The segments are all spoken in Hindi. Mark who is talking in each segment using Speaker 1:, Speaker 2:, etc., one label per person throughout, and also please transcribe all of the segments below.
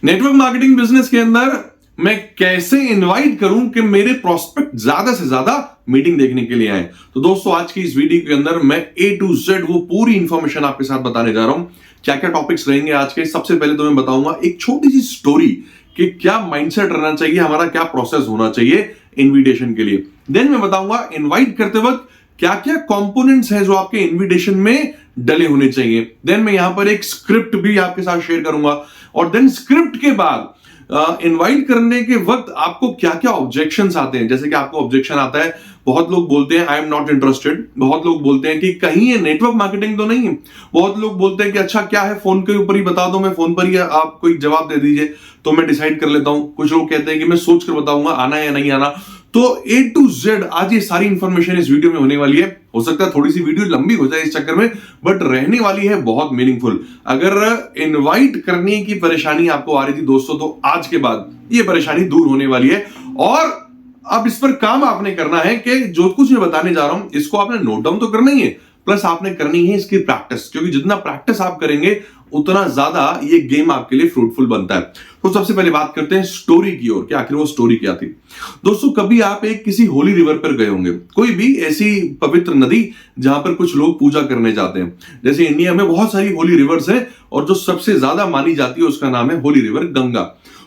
Speaker 1: नेटवर्क मार्केटिंग बिजनेस के अंदर मैं कैसे इनवाइट करूं कि मेरे प्रोस्पेक्ट ज्यादा से ज्यादा मीटिंग देखने के लिए आए। तो दोस्तों आज की इस वीडियो के अंदर मैं A to Z वो पूरी इंफॉर्मेशन आपके साथ बताने जा रहा हूं। क्या क्या टॉपिक्स रहेंगे आज के। सबसे पहले तो मैं बताऊंगा एक छोटी सी स्टोरी कि क्या माइंडसेट रहना चाहिए, हमारा क्या प्रोसेस होना चाहिए इनविटेशन के लिए। देन मैं बताऊंगा इनवाइट करते वक्त क्या क्या कंपोनेंट्स हैं जो आपके इनविटेशन में डले होने चाहिए। देन मैं यहां पर एक स्क्रिप्ट भी आपके साथ शेयर करूंगा और देन स्क्रिप्ट के बाद इनवाइट करने के वक्त आपको क्या क्या ऑब्जेक्शंस आते हैं। जैसे कि आपको ऑब्जेक्शन आता है, बहुत लोग बोलते हैं आई एम नॉट इंटरेस्टेड, बहुत लोग बोलते हैं कि कहीं ये नेटवर्क मार्केटिंग तो नहीं है, बहुत लोग बोलते हैं कि अच्छा क्या है फोन के ऊपर ही बता दो, मैं फोन पर ही आप कोई जवाब दे दीजिए तो मैं डिसाइड कर लेता हूं। कुछ लोग कहते हैं कि मैं सोच कर बताऊंगा आना है या नहीं आना। तो A to Z आज ये सारी इंफॉर्मेशन इस वीडियो में होने वाली है। हो सकता है थोड़ी सी वीडियो लंबी हो जाए इस चक्कर में, बट रहने वाली है बहुत मीनिंगफुल। अगर इनवाइट करने की परेशानी आपको आ रही थी दोस्तों, तो आज के बाद ये परेशानी दूर होने वाली है। और अब इस पर काम आपने करना है कि जो कुछ मैं बताने जा रहा हूं इसको आपने नोट डाउन तो करना ही है, प्लस आपने करनी है इसकी प्रैक्टिस, क्योंकि जितना प्रैक्टिस आप करेंगे उतना ज्यादा ये गेम आपके लिए फ्रूटफुल बनता है। तो सबसे पहले बात करते हैं स्टोरी की ओर कि आखिर वो स्टोरी क्या थी। दोस्तों कभी आप एक किसी होली रिवर पर गए होंगे, कोई भी ऐसी पवित्र नदी जहां पर कुछ लोग पूजा करने जाते हैं। जैसे इंडिया में बहुत सारी होली रिवर्स हैं और जो सबसे ज्यादा मानी जाती है उसका नाम है होली रिवर गंगा।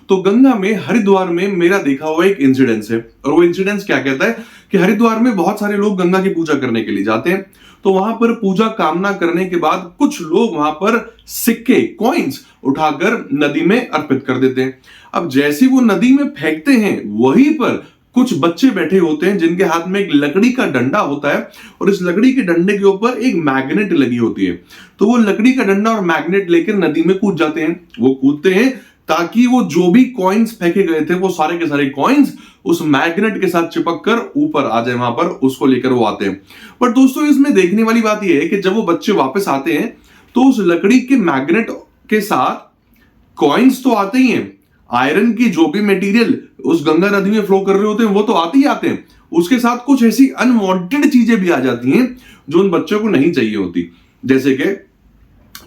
Speaker 1: तो गंगा में हरिद्वार में मेरा देखा हुआ एक इंसिडेंस है, और वो इंसिडेंस क्या कहता है कि हरिद्वार में बहुत सारे लोग गंगा की पूजा करने के लिए जाते हैं। तो वहां पर पूजा कामना करने के बाद कुछ लोग वहां पर सिक्के कॉइन्स उठाकर नदी में अर्पित कर देते हैं। अब जैसे वो नदी में फेंकते हैं वहीं पर कुछ बच्चे बैठे होते हैं जिनके हाथ में एक लकड़ी का डंडा होता है और इस लकड़ी के डंडे के ऊपर एक मैग्नेट लगी होती है। तो वो लकड़ी का डंडा और मैग्नेट लेकर नदी में कूद जाते हैं। वो कूदते हैं ताकि वो जो भी कॉइन्स फेंके गए थे वो सारे के सारे कॉइन्स उस मैग्नेट के साथ चिपक कर ऊपर आ जाए, वहां पर उसको लेकर वो आते हैं। पर दोस्तों इसमें देखने वाली बात यह है कि जब वो बच्चे वापस आते हैं तो उस लकड़ी के मैग्नेट के साथ कॉइन्स तो आते ही हैं, आयरन की जो भी मटेरियल उस गंगा नदी में फ्लो कर रहे होते हैं वो तो आते ही आते हैं, उसके साथ कुछ ऐसी अनवांटेड चीजें भी आ जाती हैं जो उन बच्चों को नहीं चाहिए होती। जैसे कि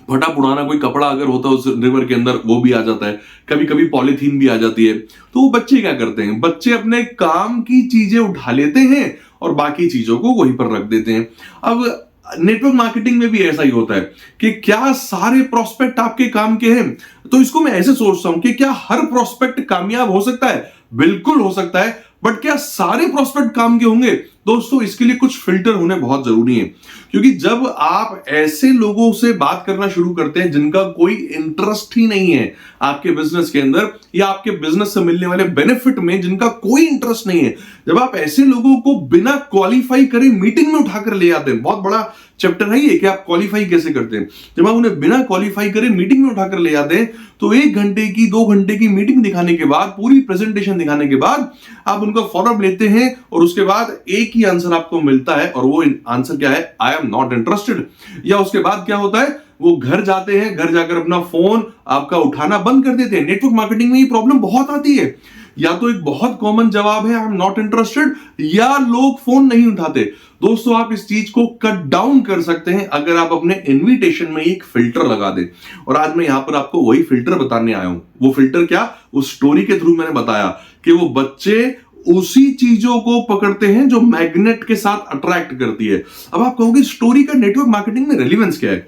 Speaker 1: फटा पुराना कोई कपड़ा अगर होता है उस रिवर के अंदर वो भी आ जाता है, कभी कभी पॉलीथीन भी आ जाती है। तो वो बच्चे क्या करते हैं, बच्चे अपने काम की चीजें उठा लेते हैं और बाकी चीजों को वहीं पर रख देते हैं। अब नेटवर्क मार्केटिंग में भी ऐसा ही होता है कि क्या सारे प्रोस्पेक्ट आपके काम के हैं। तो इसको मैं ऐसे सोचता हूं कि क्या हर प्रोस्पेक्ट कामयाब हो सकता है? बिल्कुल हो सकता है, बट क्या सारे प्रोस्पेक्ट काम के होंगे? दोस्तों इसके लिए कुछ फिल्टर होने बहुत जरूरी है, क्योंकि जब आप ऐसे लोगों से बात करना शुरू करते हैं जिनका कोई इंटरेस्ट ही नहीं है आपके बिजनेस के अंदर या आपके बिजनेस से मिलने वाले बेनिफिट में जिनका कोई इंटरेस्ट नहीं है, जब आप ऐसे लोगों को बिना क्वालिफाई करे मीटिंग में उठाकर ले आते हैं, बहुत बड़ा चैप्टर है ये कि आप क्वालिफाई कैसे करते हैं। जब आप उन्हें बिना क्वालिफाई करे मीटिंग में उठाकर ले आते हैं तो 1 घंटे की 2 घंटे की मीटिंग दिखाने के बाद, पूरी प्रेजेंटेशन दिखाने के बाद आप उनका फॉलोअप लेते हैं और उसके बाद एक ही आंसर आपको मिलता है, और वो आंसर क्या है? I am not interested. या उसके बाद क्या होता है, वो घर जाते हैं, घर जाकर अपना फोन आपका उठाना बंद कर देते हैं। नेटवर्क मार्केटिंग में ये प्रॉब्लम बहुत आती है। या तो एक बहुत कॉमन जवाब है आई एम नॉट इंटरेस्टेड, या लोग फोन नहीं उठाते। दोस्तों आप इस चीज को कट डाउन कर सकते हैं अगर आप अपने इनविटेशन में एक फिल्टर लगा दें। और आज मैं यहां पर आपको वही फिल्टर बताने आया हूं। वो फिल्टर क्या, उस स्टोरी के थ्रू मैंने बताया कि वो बच्चे उसी चीजों को पकड़ते हैं जो मैग्नेट के साथ अट्रैक्ट करती है। अब आप कहोगे स्टोरी का नेटवर्क मार्केटिंग में रेलेवेंस क्या है?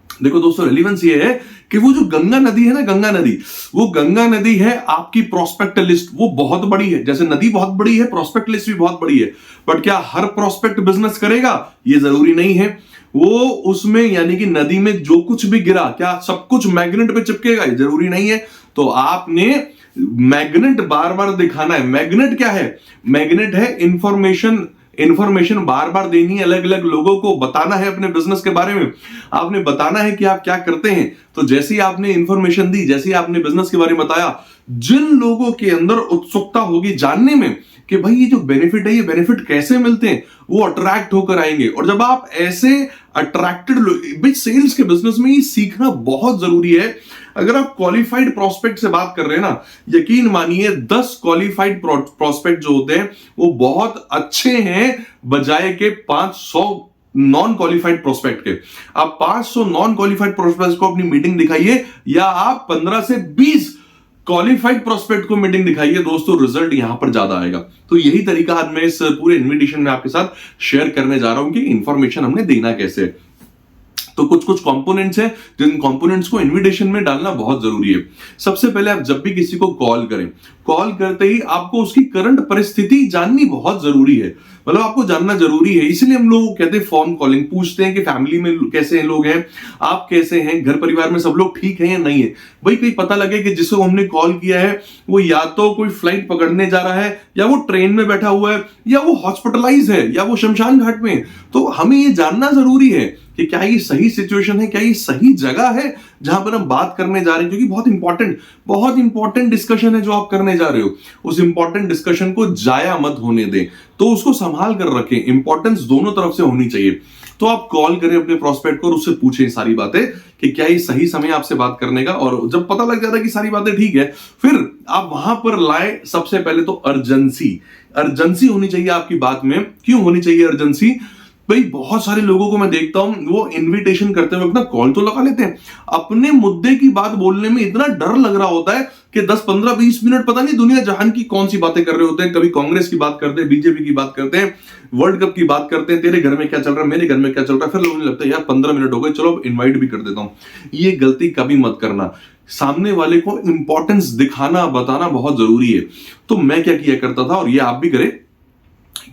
Speaker 1: देखो दोस्तों रेलेवेंस ये है कि वो जो गंगा नदी है ना, गंगा नदी, वो गंगा नदी है आपकी प्रोस्पेक्ट लिस्ट, वो बहुत बड़ी है। जैसे नदी बहुत बड़ी है, प्रोस्पेक्ट लिस्ट भी बहुत बड़ी है। बट क्या हर प्रोस्पेक्ट बिजनेस करेगा? ये जरूरी नहीं है। वो उसमें यानी कि नदी में जो कुछ भी गिरा, क्या सब कुछ मैग्नेट पे चिपकेगा? ये जरूरी नहीं है। तो आपने मैग्नेट बार बार दिखाना है। मैग्नेट क्या है? मैग्नेट है इंफॉर्मेशन बार बार देनी है, अलग अलग लोगों को बताना है अपने बिजनेस के बारे में। आपने बताना है कि आप क्या करते हैं। तो जैसे ही आपने इंफॉर्मेशन दी, जैसे ही आपने बिजनेस के बारे में बताया, जिन लोगों के अंदर उत्सुकता होगी जानने में कि भाई ये जो बेनिफिट है, ये बेनिफिट कैसे मिलते हैं, वो अट्रैक्ट होकर आएंगे। और जब आप ऐसे अट्रैक्टेड, सेल्स के बिजनेस में ये सीखना बहुत जरूरी है। अगर आप क्वालिफाइड प्रोस्पेक्ट से बात कर रहे हैं ना, यकीन मानिए 10 क्वालिफाइड प्रोस्पेक्ट जो होते हैं वो बहुत अच्छे हैं बजाय के 500 नॉन क्वालिफाइड प्रोस्पेक्ट के। आप 500 नॉन क्वालिफाइड प्रोस्पेक्ट को अपनी मीटिंग दिखाइए, या आप 15 से 20 क्वालिफाइड प्रोस्पेक्ट को मीटिंग दिखाइए दोस्तों, रिजल्ट यहां पर ज्यादा आएगा। तो यही तरीका आज मैं इस पूरे इन्विटेशन में आपके साथ शेयर करने जा रहा हूं कि इंफॉर्मेशन हमने देना कैसे। तो कुछ कुछ कंपोनेंट्स हैं जिन कंपोनेंट्स को इनविटेशन में डालना बहुत जरूरी है। सबसे पहले आप जब भी किसी को कॉल करें, कॉल करते ही आपको उसकी करंट परिस्थिति जाननी बहुत जरूरी है। मतलब आपको जानना जरूरी है, इसलिए हम लोग कहते हैं फॉर्म कॉलिंग, पूछते हैं कि फैमिली में कैसे लोग हैं, आप कैसे हैं, घर परिवार में सब लोग ठीक हैं या नहीं है। भाई कहीं पता लगे कि जिसको हमने कॉल किया है वो या तो कोई फ्लाइट पकड़ने जा रहा है, या वो ट्रेन में बैठा हुआ है, या वो हॉस्पिटलाइज है, या वो शमशान घाट में है। तो हमें ये जानना जरूरी है कि क्या ये सही सिचुएशन है, क्या ये सही जगह है जहां पर हम बात करने जा रहे हैं, क्योंकि बहुत इंपॉर्टेंट डिस्कशन है जो आप करने जा रहे हो। उस इंपॉर्टेंट डिस्कशन को जाया मत होने दें, तो उसको संभाल कर रखें। इंपॉर्टेंस दोनों तरफ से होनी चाहिए। तो आप कॉल करें अपने प्रोस्पेक्ट को और उससे पूछें सारी बातें कि क्या ये सही समय आपसे बात करने का। और जब पता लग जाता है कि सारी बातें ठीक है, फिर आप वहां पर लाए सबसे पहले तो अर्जेंसी होनी चाहिए आपकी बात में। क्यों होनी चाहिए अर्जेंसी? भाई बहुत सारे लोगों को मैं देखता हूं, वो इनविटेशन करते हुए अपना कॉल तो लगा लेते हैं, अपने मुद्दे की बात बोलने में इतना डर लग रहा होता है कि 10 15 20 मिनट पता नहीं दुनिया जहान की कौन सी बातें कर रहे होते हैं। कभी कांग्रेस की बात करते हैं, बीजेपी की बात करते हैं, वर्ल्ड कप की बात करते हैं, तेरे घर में क्या चल रहा है, मेरे घर में क्या चल रहा है। फिर लोगों ने लगता है यार 15 मिनट हो गए, चलो अब इन्वाइट भी कर देता हूं। ये गलती कभी मत करना। सामने वाले को इंपॉर्टेंस दिखाना, बताना बहुत जरूरी है। तो मैं क्या किया करता था, और ये आप भी करें,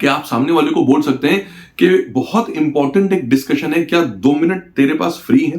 Speaker 1: कि आप सामने वाले को बोल सकते हैं कि बहुत इंपॉर्टेंट एक डिस्कशन है, क्या 2 मिनट तेरे पास फ्री है?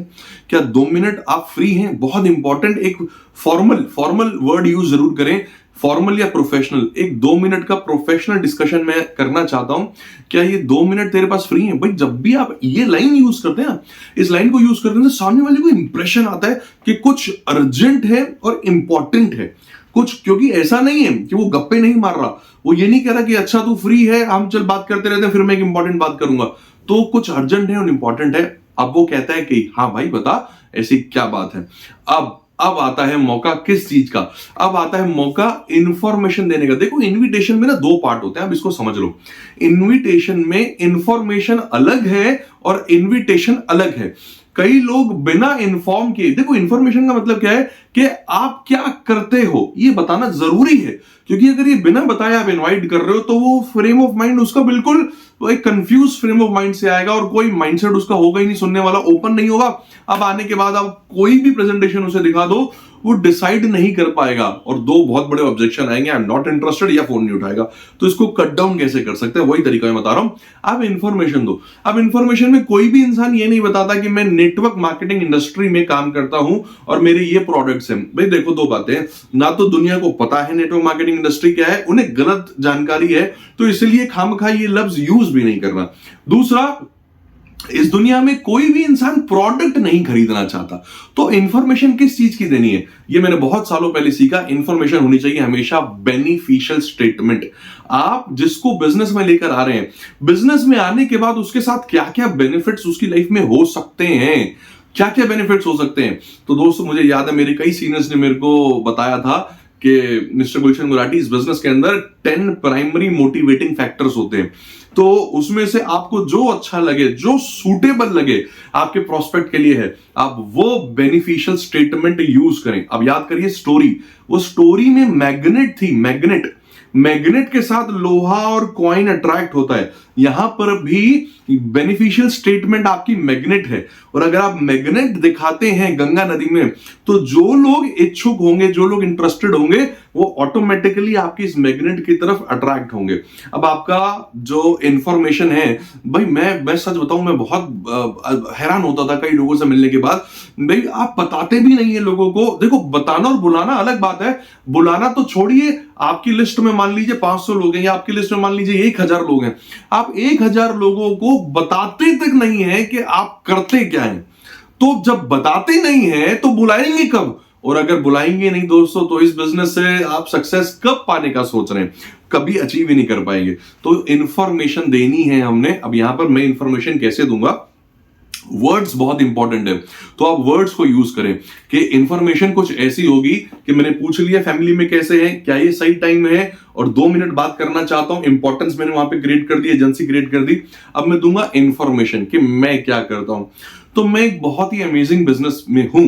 Speaker 1: क्या 2 मिनट आप फ्री हैं? बहुत इंपॉर्टेंट एक फॉर्मल वर्ड यूज जरूर करें, फॉर्मल या प्रोफेशनल। एक 2 मिनट का प्रोफेशनल डिस्कशन मैं करना चाहता हूं, क्या ये 2 मिनट तेरे पास फ्री है? भाई जब भी आप ये लाइन यूज करते हैं ना, इस लाइन को यूज करते हैं, सामने वाले को इंप्रेशन आता है कि कुछ अर्जेंट है और इंपॉर्टेंट है कुछ। क्योंकि ऐसा नहीं है कि वो गप्पे नहीं मार रहा, वो ये नहीं कह रहा कि अच्छा तू फ्री है, हम चल बात करते रहते हैं, फिर मैं एक इंपॉर्टेंट बात करूंगा। तो कुछ अर्जेंट है और इंपॉर्टेंट है। अब वो कहता है कि हाँ भाई बता ऐसी क्या बात है। अब आता है मौका किस चीज का? अब आता है मौका इंफॉर्मेशन देने का। देखो इनविटेशन में ना 2 पार्ट होते हैं, अब इसको समझ लो। इनविटेशन में इंफॉर्मेशन अलग है और इनविटेशन अलग है। कई लोग बिना इन्फॉर्म किए, देखो इन्फॉर्मेशन का मतलब क्या है कि आप क्या करते हो ये बताना जरूरी है। क्योंकि अगर ये बिना बताए आप इनवाइट कर रहे हो तो वो फ्रेम ऑफ माइंड उसका बिल्कुल एक कंफ्यूज फ्रेम ऑफ माइंड से आएगा, और कोई माइंडसेट उसका होगा ही नहीं, सुनने वाला ओपन नहीं होगा। अब आने के बाद आप कोई भी प्रेजेंटेशन उसे दिखा दो, वो डिसाइड नहीं कर पाएगा, और 2 बहुत बड़े ऑब्जेक्शन आएंगे, आई एम नॉट इंटरेस्टेड, या फोन नहीं उठाएगा। तो इसको कट डाउन कैसे कर सकते हैं, वही तरीका मैं बता रहा हूं। आप इंफॉर्मेशन दो। अब इंफॉर्मेशन में कोई भी इंसान ये नहीं बताता कि मैं नेटवर्क मार्केटिंग इंडस्ट्री में काम करता हूं और मेरे ये प्रोडक्ट्स हैं। भाई देखो 2 बातें, ना तो दुनिया को पता है नेटवर्क मार्केटिंग इंडस्ट्री क्या है, उन्हें गलत जानकारी है, तो इसलिए खामखा ये लफ्ज यूज भी नहीं करना। दूसरा, इस दुनिया में कोई भी इंसान प्रोडक्ट नहीं खरीदना चाहता। तो इंफॉर्मेशन किस चीज की देनी है, ये मैंने बहुत सालों पहले सीखा। इंफॉर्मेशन होनी चाहिए हमेशा बेनिफिशियल स्टेटमेंट। आप जिसको बिजनेस में लेकर आ रहे हैं, बिजनेस में आने के बाद उसके साथ क्या क्या बेनिफिट्स उसकी लाइफ में हो सकते हैं, क्या क्या बेनिफिट्स हो सकते हैं। तो दोस्तों मुझे याद है मेरे कई सीनियर्स ने मेरे को बताया था कि मिस्टर गुलशन मुराटी, इस बिजनेस के अंदर 10 प्राइमरी मोटिवेटिंग फैक्टर्स होते हैं। तो उसमें से आपको जो अच्छा लगे, जो सूटेबल लगे आपके प्रोस्पेक्ट के लिए है, आप वो बेनिफिशियल स्टेटमेंट यूज करें। अब याद करिए स्टोरी, वो स्टोरी में मैग्नेट थी, मैग्नेट के साथ लोहा और कॉइन अट्रैक्ट होता है। यहां पर भी बेनिफिशियल स्टेटमेंट आपकी मैग्नेट है, और अगर आप मैग्नेट दिखाते हैं गंगा नदी में, तो जो लोग इच्छुक होंगे, जो लोग इंटरेस्टेड होंगे, वो ऑटोमेटिकली आपकी इस मैग्नेट की तरफ अट्रैक्ट होंगे। अब आपका जो इंफॉर्मेशन है, भाई मैं सच बताऊं, मैं बहुत हैरान होता था कई लोगों से मिलने के बाद। भाई आप बताते भी नहीं है लोगों को। देखो बताना और बुलाना अलग बात है। बुलाना तो छोड़िए, आपकी लिस्ट में मान लीजिए 500 लोग हैं, या आपकी लिस्ट में मान लीजिए 1000 लोग हैं, आप 1000 लोगों को बताते तक नहीं है कि आप करते क्या हैं। तो जब बताते नहीं है तो बुलाएंगे कब? और अगर बुलाएंगे नहीं दोस्तों, तो इस बिजनेस से आप सक्सेस कब पाने का सोच रहे हैं, कभी अचीव ही नहीं कर पाएंगे। तो इंफॉर्मेशन देनी है हमने। अब यहां पर मैं इंफॉर्मेशन कैसे दूंगा, वर्ड्स बहुत इंपॉर्टेंट है। तो आप वर्ड्स को यूज करें कि इंफॉर्मेशन कुछ ऐसी होगी कि मैंने पूछ लिया फैमिली में कैसे हैं, क्या ये सही टाइम है, और 2 मिनट बात करना चाहता हूं। इंपॉर्टेंस मैंने वहां पे क्रिएट कर दी, एजेंसी क्रिएट कर दी। अब मैं दूंगा इंफॉर्मेशन कि मैं क्या करता हूं। तो मैं एक बहुत ही अमेजिंग बिजनेस में हूं।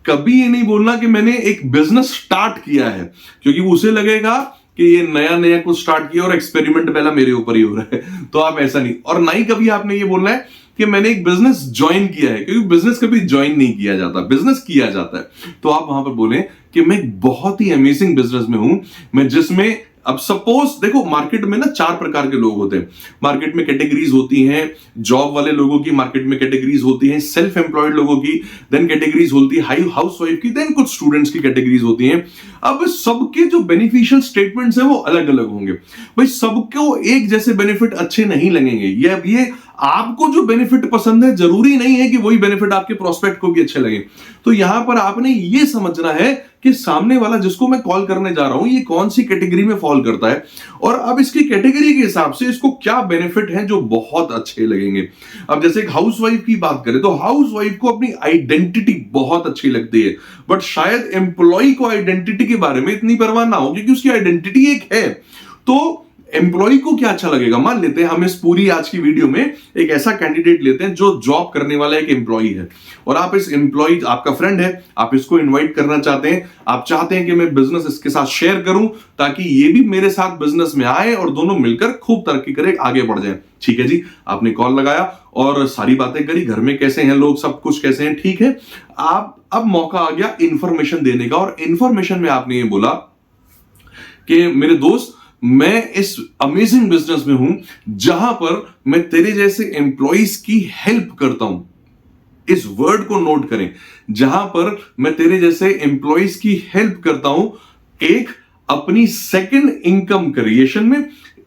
Speaker 1: कभी ये नहीं बोलना कि मैंने एक बिजनेस स्टार्ट किया है, क्योंकि उसे लगेगा कि ये नया नया कुछ स्टार्ट किया और एक्सपेरिमेंट पहला मेरे ऊपर ही हो रहा है। तो आप ऐसा नहीं, और ना ही कभी आपने ये बोलना है कि मैंने एक बिजनेस ज्वाइन किया है, क्योंकि बिजनेस कभी ज्वाइन नहीं किया जाता, बिजनेस किया जाता है। तो आप वहां पर बोलें कि मैं एक बहुत ही अमेजिंग बिजनेस में हूं, मैं जिसमें, अब सपोज देखो मार्केट में ना 4 प्रकार के लोग होते हैं, मार्केट में कैटेगरीज होती हैं, जॉब वाले लोगों की मार्केट में कैटेगरीज होती हैं, सेल्फ एम्प्लॉयड लोगों की देन कैटेगरीज होती है, हाउसवाइफ की, देन कुछ स्टूडेंट्स की कैटेगरीज होती हैं। अब सबके जो बेनिफिशियल स्टेटमेंट्स हैं वो अलग अलग होंगे भाई, सबको एक जैसे बेनिफिट अच्छे नहीं लगेंगे। ये आपको जो बेनिफिट पसंद है जरूरी नहीं है कि वही बेनिफिट आपके प्रोस्पेक्ट को भी अच्छे लगे। तो यहां पर आपने ये समझना है कि सामने वाला जिसको मैं कॉल करने जा रहा हूं ये कौन सी कैटेगरी में फॉल करता है, और अब इसकी कैटेगरी के हिसाब से इसको क्या बेनिफिट है जो बहुत अच्छे लगेंगे। अब जैसे एक हाउसवाइफ की बात करें तो हाउसवाइफ को अपनी आइडेंटिटी बहुत अच्छी लगती है, बट शायद एम्प्लॉय को आइडेंटिटी के बारे में इतनी परवाह ना हो, क्योंकि उसकी आइडेंटिटी एक है। तो एम्प्लॉय को क्या अच्छा लगेगा, मान लेते हैं हम इस पूरी आज की वीडियो में एक ऐसा कैंडिडेट लेते हैं जो जॉब करने वाला एक एम्प्लॉय है, और आप इस एम्प्लॉय, आपका फ्रेंड है, आप इसको इनवाइट करना चाहते हैं, आप चाहते हैं कि मैं बिजनेस इसके साथ शेयर करूं ताकि ये भी मेरे साथ बिजनेस में आए और दोनों मिलकर खूब तरक्की करें, आगे बढ़ जाए। ठीक है जी, आपने कॉल लगाया और सारी बातें करी, घर में कैसे हैं लोग, सब कुछ कैसे हैं, ठीक है। आप अब मौका आ गया इंफॉर्मेशन देने का, और इंफॉर्मेशन में आपने ये बोला कि मेरे दोस्त मैं इस अमेजिंग बिजनेस में हूं जहां पर मैं तेरे जैसे एम्प्लॉइज की हेल्प करता हूं। इस वर्ड को नोट करें, जहां पर मैं तेरे जैसे एम्प्लॉइज की हेल्प करता हूं, एक अपनी सेकंड इनकम क्रिएशन में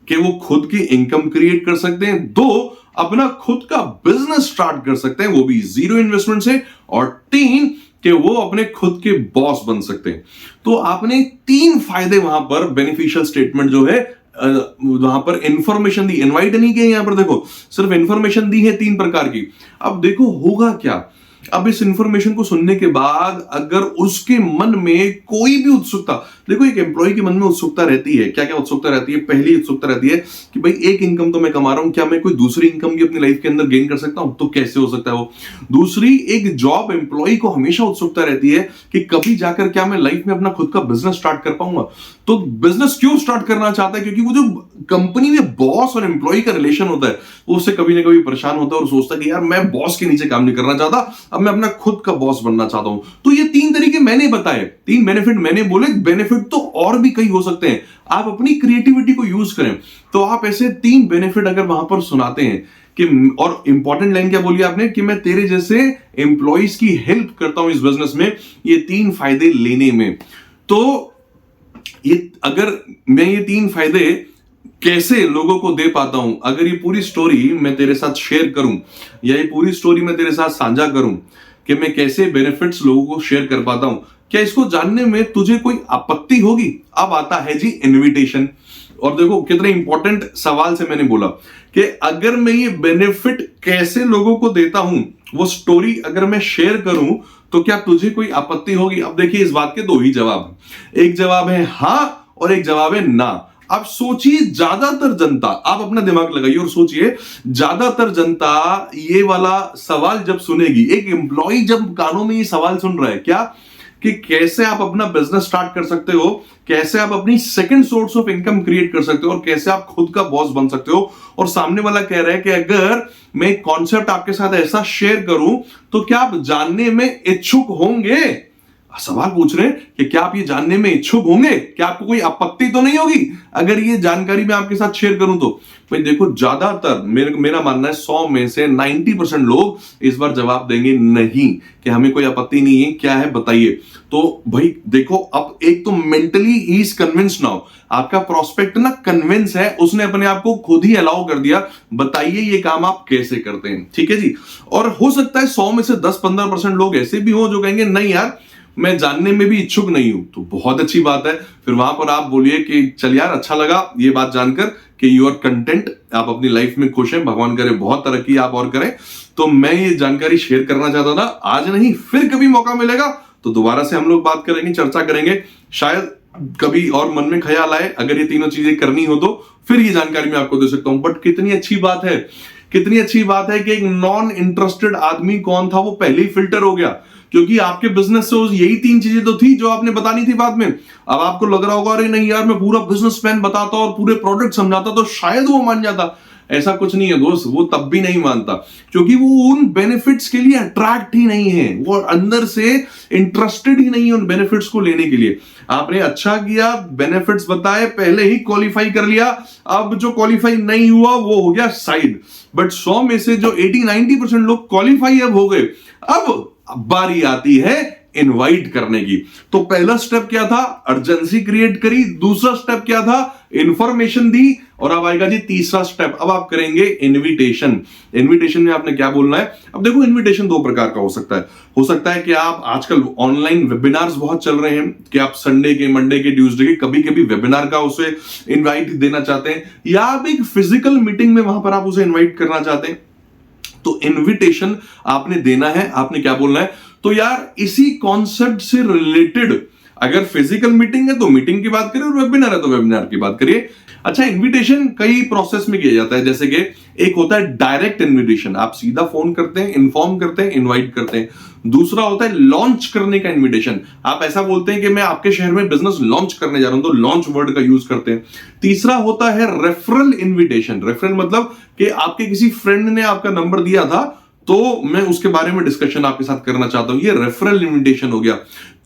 Speaker 1: कि वो खुद की इनकम क्रिएट कर सकते हैं, 2 अपना खुद का बिजनेस स्टार्ट कर सकते हैं वो भी 0 इन्वेस्टमेंट से, और 3 कि वो अपने खुद के बॉस बन सकते हैं। तो आपने 3 फायदे वहां पर बेनिफिशियल स्टेटमेंट जो है वहां पर इंफॉर्मेशन दी, इनवाइट नहीं किया, यहां पर देखो सिर्फ इंफॉर्मेशन दी है 3 प्रकार की। अब देखो होगा क्या, अब इस इंफॉर्मेशन को सुनने के बाद अगर उसके मन में कोई भी उत्सुकता, देखो एक एम्प्लॉय के मन में उत्सुकता रहती है, क्या क्या उत्सुकता रहती है, पहली उत्सुकता रहती है कि भाई एक इनकम तो मैं कमा रहा हूं, क्या मैं कोई दूसरी इनकम भी अपनी लाइफ के अंदर गेन कर सकता हूं, तो कैसे हो सकता है वो। दूसरी, एक जॉब एम्प्लॉय को हमेशा उत्सुकता रहती है कि कभी जाकर क्या मैं लाइफ में अपना खुद का बिजनेस स्टार्ट कर पाऊंगा। तो बिजनेस क्यों स्टार्ट करना चाहता है, क्योंकि वो जो कंपनी में बॉस और एम्प्लॉय का रिलेशन होता है वो उससे कभी ना कभी परेशान होता है और सोचता है कि यार मैं बॉस के नीचे काम नहीं करना चाहता, अब मैं अपना खुद का बॉस बनना चाहता हूं। तो ये 3 तरीके मैंने बताए, 3 बेनिफिट मैंने बोले, बेनिफिट तो और भी कई हो सकते हैं, आप अपनी क्रिएटिविटी को यूज करें। तो आप ऐसे 3 बेनिफिट अगर वहां पर सुनाते हैं कि, और इंपॉर्टेंट लाइन क्या बोली आपने कि मैं तेरे जैसे एम्प्लॉइज की हेल्प करता हूं इस बिजनेस में, ये 3 फायदे लेने में। तो ये अगर मैं ये 3 फायदे कैसे लोगों को दे पाता हूं, अगर ये पूरी स्टोरी मैं तेरे साथ शेयर करूं या ये पूरी स्टोरी मैं तेरे साथ साझा करूं कि मैं कैसे बेनिफिट्स लोगों को शेयर कर पाता हूं, क्या इसको जानने में तुझे कोई आपत्ति होगी। अब आता है जी इनविटेशन, और देखो कितने इंपॉर्टेंट सवाल से मैंने बोला कि अगर मैं ये बेनिफिट कैसे लोगों को देता हूं, वो स्टोरी अगर मैं शेयर करूं तो क्या तुझे कोई आपत्ति होगी। अब देखिए इस बात के 2 ही जवाब हैं, एक जवाब है हां और एक जवाब है ना। अब सोचिए ज्यादातर जनता, आप अपना दिमाग लगाइए और सोचिए ज्यादातर जनता ये वाला सवाल जब सुनेगी, एक एम्प्लॉय जब कानों में ये सवाल सुन रहा है क्या कि कैसे आप अपना बिजनेस स्टार्ट कर सकते हो, कैसे आप अपनी second source of income create कर सकते हो, और कैसे आप खुद का बॉस बन सकते हो, और सामने वाला कह रहा है कि अगर मैं एक कॉन्सेप्ट आपके साथ ऐसा शेयर करूं तो क्या आप जानने में इच्छुक होंगे। सवाल पूछ रहे हैं कि क्या आप ये जानने में इच्छुक होंगे, क्या आपको कोई आपत्ति तो नहीं होगी अगर ये जानकारी मैं आपके साथ शेयर करूं तो। भाई देखो ज्यादातर मेरा मानना है 100 में से 90% लोग इस बार जवाब देंगे नहीं, कि हमें कोई आपत्ति नहीं है, क्या है बताइए। तो भाई देखो अब एक तो mentally he is convince now, आपका प्रोस्पेक्ट ना कन्विंस है, उसने अपने आप को खुद ही अलाउ कर दिया, बताइए ये काम आप कैसे करते हैं। ठीक है जी, और हो सकता है 100 में से 10-15% लोग ऐसे भी हो जो कहेंगे नहीं यार मैं जानने में भी इच्छुक नहीं हूं, तो बहुत अच्छी बात है। फिर वहां पर आप बोलिए कि चल यार अच्छा लगा ये बात जानकर कि यू आर कंटेंट, आप अपनी लाइफ में खुश हैं, भगवान करे बहुत तरक्की आप और करें। तो मैं ये जानकारी शेयर करना चाहता था, आज नहीं फिर कभी मौका मिलेगा तो दोबारा से हम लोग बात करेंगे, चर्चा करेंगे, शायद कभी और मन में ख्याल आए अगर ये 3 चीजें करनी हो तो फिर ये जानकारी मैं आपको दे सकता हूं। बट कितनी अच्छी बात है, कितनी अच्छी बात है कि एक नॉन इंटरेस्टेड आदमी कौन था वो पहले ही फिल्टर हो गया, क्योंकि आपके बिजनेस से यही 3 चीजें तो थी जो आपने बतानी थी बाद में। अब आपको लग रहा होगा अरे नहीं यार, मैं पूरा बिजनेस प्लान बताता और पूरे प्रोडक्ट समझाता तो शायद वो मान जाता। ऐसा कुछ नहीं है दोस्त, वो तब भी नहीं मानता, क्योंकि वो उन बेनिफिट्स के लिए अट्रैक्ट ही नहीं है, वो अंदर से इंटरेस्टेड ही नहीं है उन बेनिफिट्स को लेने के लिए। आपने अच्छा किया, बेनिफिट्स बताए, पहले ही क्वालिफाई कर लिया, अब जो क्वालिफाई नहीं हुआ वो हो गया साइड। बट 100 में से जो 80-90% लोग क्वालिफाई अब हो गए, अब बारी आती है इनवाइट करने की। तो पहला स्टेप क्या था? अर्जेंसी क्रिएट करी। दूसरा स्टेप क्या था? इंफॉर्मेशन दी। और अब आएगा जी तीसरा स्टेप, अब आप करेंगे इनविटेशन। इनविटेशन में आपने क्या बोलना है? अब देखो, इनविटेशन 2 प्रकार का हो सकता है कि आप आजकल ऑनलाइन वेबिनार्स बहुत चल रहे हैं कि आप संडे के, मंडे के, ट्यूसडे के कभी कभी वेबिनार का उसे इनवाइट देना चाहते हैं, या आप एक फिजिकल मीटिंग में वहां पर आप उसे इनवाइट करना चाहते हैं। तो इनविटेशन आपने देना है। आपने क्या बोलना है? तो यार इसी कॉन्सेप्ट से रिलेटेड, अगर फिजिकल मीटिंग है तो मीटिंग की बात करिए और वेबिनार है तो वेबिनार की बात करिए। अच्छा, इनविटेशन कई प्रोसेस में किया जाता है, जैसे कि एक होता है डायरेक्ट इनविटेशन, आप सीधा फोन करते हैं, इन्फॉर्म करते हैं, इनवाइट करते हैं। दूसरा होता है लॉन्च करने का इनविटेशन, आप ऐसा बोलते हैं कि मैं आपके शहर में बिजनेस लॉन्च करने जा रहा हूं, तो लॉन्च वर्ड का यूज करते हैं। तीसरा होता है रेफरल इनविटेशन। रेफरल मतलब कि आपके किसी फ्रेंड ने आपका नंबर दिया था तो मैं उसके बारे में डिस्कशन आपके साथ करना चाहता हूं, ये रेफरल इनविटेशन हो गया।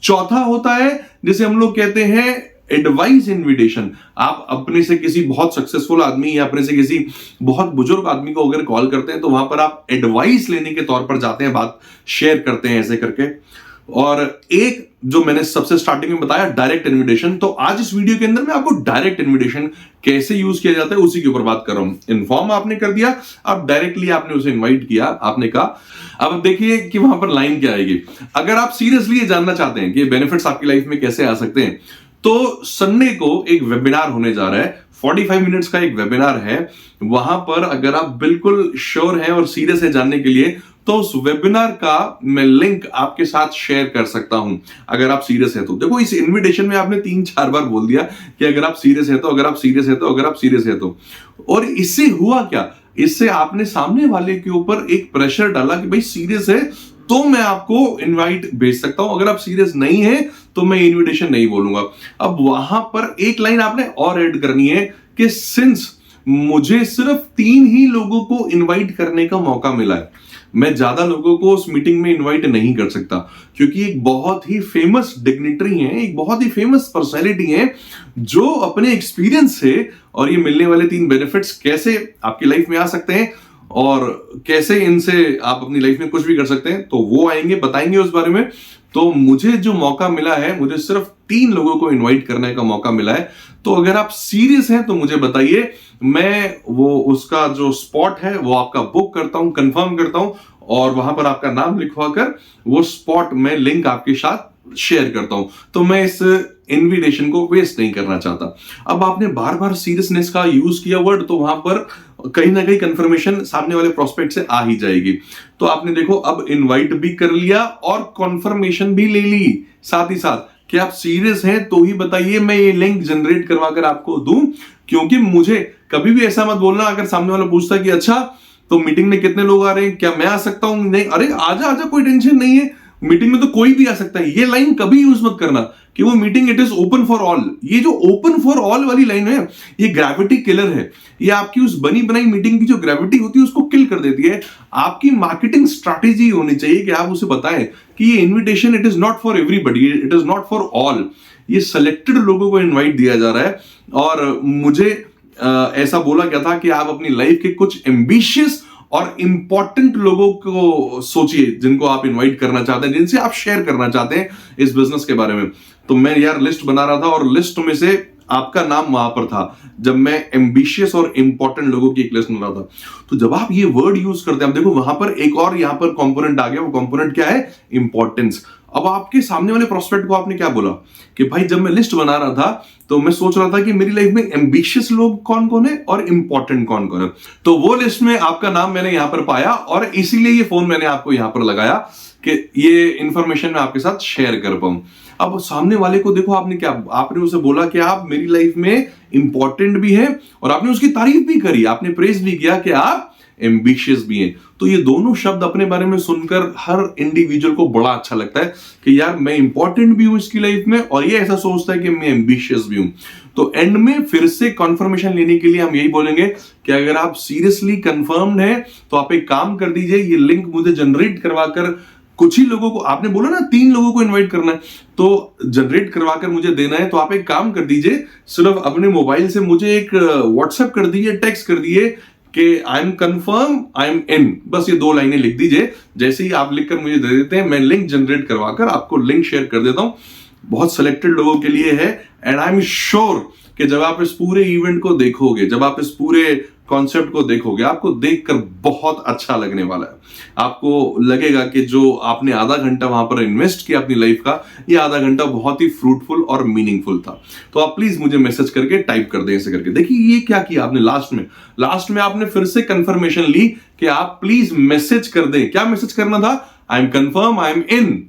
Speaker 1: चौथा होता है जिसे हम लोग कहते हैं एडवाइस इनविटेशन। आप अपने से किसी बहुत सक्सेसफुल आदमी या अपने से किसी बहुत बुजुर्ग आदमी को अगर कॉल करते हैं तो वहां पर आप एडवाइस लेने के तौर पर जाते हैं, बात शेयर करते हैं ऐसे करके। और एक जो मैंने सबसे स्टार्टिंग में बताया डायरेक्ट इनविटेशन, तो आज इस वीडियो के अंदर मैं आपको डायरेक्ट इनविटेशन कैसे यूज किया जाता है उसी के ऊपर बात कर रहा हूं। इन्फॉर्म आपने कर दिया, अब डायरेक्टली आपने उसे इनवाइट किया, आपने कहा। अब देखिए कि वहां पर लाइन क्या आएगी। अगर आप सीरियसली ये जानना चाहते हैं कि बेनिफिट्स आपकी लाइफ में कैसे आ सकते हैं, तो संडे को एक वेबिनार होने जा रहा है, 45 मिनट्स का एक वेबिनार है। वहां पर अगर आप बिल्कुल श्योर हैं और सीरियस है जानने के लिए, तो उस वेबिनार का मैं लिंक आपके साथ शेयर कर सकता हूं, अगर आप सीरियस है तो। देखो, इस इनविटेशन में आपने 3-4 बार बोल दिया कि अगर आप सीरियस है तो, अगर आप सीरियस है तो, अगर आप सीरियस है तो। और इससे हुआ क्या? इससे आपने सामने वाले के ऊपर एक प्रेशर डाला कि भाई सीरियस है तो मैं आपको इनवाइट भेज सकता हूं, अगर आप सीरियस नहीं है तो मैं इनविटेशन नहीं बोलूंगा। अब वहां पर एक लाइन आपने और ऐड करनी है कि सिंस मुझे सिर्फ 3 ही लोगों को इनवाइट करने का मौका मिला है, मैं ज्यादा लोगों को उस मीटिंग में इनवाइट नहीं कर सकता, क्योंकि एक बहुत ही फेमस डिग्निटरी है, एक बहुत ही फेमस पर्सनैलिटी है जो अपने एक्सपीरियंस से और ये मिलने वाले 3 बेनिफिट्स कैसे आपकी लाइफ में आ सकते हैं और कैसे इनसे आप अपनी लाइफ में कुछ भी कर सकते हैं, तो वो आएंगे, बताएंगे उस बारे में। तो मुझे जो मौका मिला है, मुझे सिर्फ 3 लोगों को इनवाइट करने का मौका मिला है। तो अगर आप सीरियस हैं तो मुझे बताइए, मैं वो उसका जो स्पॉट है वो आपका बुक करता हूं, कंफर्म करता हूं, और वहां पर आपका नाम लिखवा कर वो स्पॉट में लिंक आपके साथ शेयर करता हूं। तो मैं इस इनविटेशन को वेस्ट नहीं करना चाहता। अब आपने बार बार सीरियसनेस का यूज किया वर्ड, तो वहां पर कहीं ना कहीं कंफर्मेशन सामने वाले प्रोस्पेक्ट से आ ही जाएगी। तो आपने देखो अब इनवाइट भी कर लिया और कंफर्मेशन भी ले ली साथ ही साथ कि आप सीरियस हैं तो ही बताइए, मैं ये लिंक जनरेट करवा कर आपको दूं। क्योंकि मुझे कभी भी ऐसा मत बोलना अगर सामने वाला पूछता कि अच्छा तो मीटिंग में कितने लोग आ रहे हैं, क्या मैं आ सकता हूं? नहीं, अरे आजा आजा, कोई टेंशन नहीं है, मीटिंग में तो कोई भी आ सकता है। ये लाइन कभी यूज मत करना कि वो meeting it is open for all. ये जो ओपन फॉर ऑल वाली लाइन है, ये ग्रेविटी किलर है। ये आपकी उस बनी बनाई मीटिंग की जो ग्रेविटी होती है उसको किल कर देती है। आपकी मार्केटिंग स्ट्रैटेजी होनी चाहिए कि आप उसे बताएं कि ये invitation it is not for everybody, it is not for all, ये सिलेक्टेड लोगों को इन्वाइट दिया जा रहा है। और मुझे ऐसा बोला गया था कि आप अपनी लाइफ के कुछ एम्बिशियस और इंपॉर्टेंट लोगों को सोचिए जिनको आप इनवाइट करना चाहते हैं, जिनसे आप शेयर करना चाहते हैं इस बिजनेस के बारे में। तो मैं यार लिस्ट बना रहा था और लिस्ट में से आपका नाम वहां पर था जब मैं एम्बिशियस और इंपॉर्टेंट लोगों की एक लिस्ट बना रहा था। तो जब आप ये वर्ड यूज करते हैं, आप देखो वहां पर एक और यहां पर कंपोनेंट आ गया। वो कंपोनेंट क्या है? इंपॉर्टेंस। अब आपके सामने वाले प्रोस्पेक्ट को आपने क्या बोला कि भाई जब मैं लिस्ट बना रहा था तो मैं सोच रहा था कि मेरी लाइफ में एम्बिशियस लोग कौन कौन है और इंपॉर्टेंट कौन कौन है। तो वो लिस्ट में आपका नाम मैंने यहां पर पाया और इसीलिए ये फोन मैंने आपको यहां पर लगाया कि ये इंफॉर्मेशन मैं आपके साथ शेयर कर पाऊं। अब सामने वाले को देखो, आपने क्या, आपने उसे बोला कि आप मेरी लाइफ में इंपॉर्टेंट भी हैं और आपने उसकी तारीफ भी करी, आपने प्रेज भी किया कि आप एम्बिशियस भी हैं। तो ये दोनों शब्द अपने बारे में सुनकर हर इंडिविजुअल को बड़ा अच्छा लगता है कि यार मैं इंपॉर्टेंट भी हूं इसकी लाइफ में, और ये ऐसा सोचता है कि मैं एम्बिशियस भी हूं। तो एंड में फिर से कंफर्मेशन लेने के लिए हम यही बोलेंगे कि अगर आप सीरियसली कंफर्म्ड हैं तो आप एक काम कर दीजिए, ये लिंक मुझे जनरेट करवाकर कुछ ही लोगों को, आपने बोला ना 3 लोगों को इनवाइट करना है, तो जनरेट करवाकर मुझे देना है। तो आप एक काम कर दीजिए, सिर्फ अपने मोबाइल से मुझे एक व्हाट्सएप कर दीजिए, टेक्स्ट कर दिए कि I am confirm, I am in, बस ये 2 लाइनें लिख दीजिए। जैसे ही आप लिखकर मुझे दे देते हैं, मैं लिंक जनरेट करवाकर आपको लिंक शेयर कर देता हूं। बहुत सिलेक्टेड लोगों के लिए है, एंड आई एम श्योर कि जब आप इस पूरे इवेंट को देखोगे, जब आप इस पूरे कॉन्सेप्ट को देखोगे, आपको देखकर बहुत अच्छा लगने वाला है। आपको लगेगा कि जो आपने आधा घंटा वहां पर इन्वेस्ट किया अपनी लाइफ का, ये आधा घंटा बहुत ही फ्रूटफुल और मीनिंगफुल था। तो आप प्लीज मुझे मैसेज करके टाइप कर दें ऐसे करके। देखिए ये क्या किया आपने लास्ट में आपने फिर से कंफर्मेशन ली कि आप प्लीज मैसेज कर दें। क्या मैसेज करना था? I am confirm, I am in,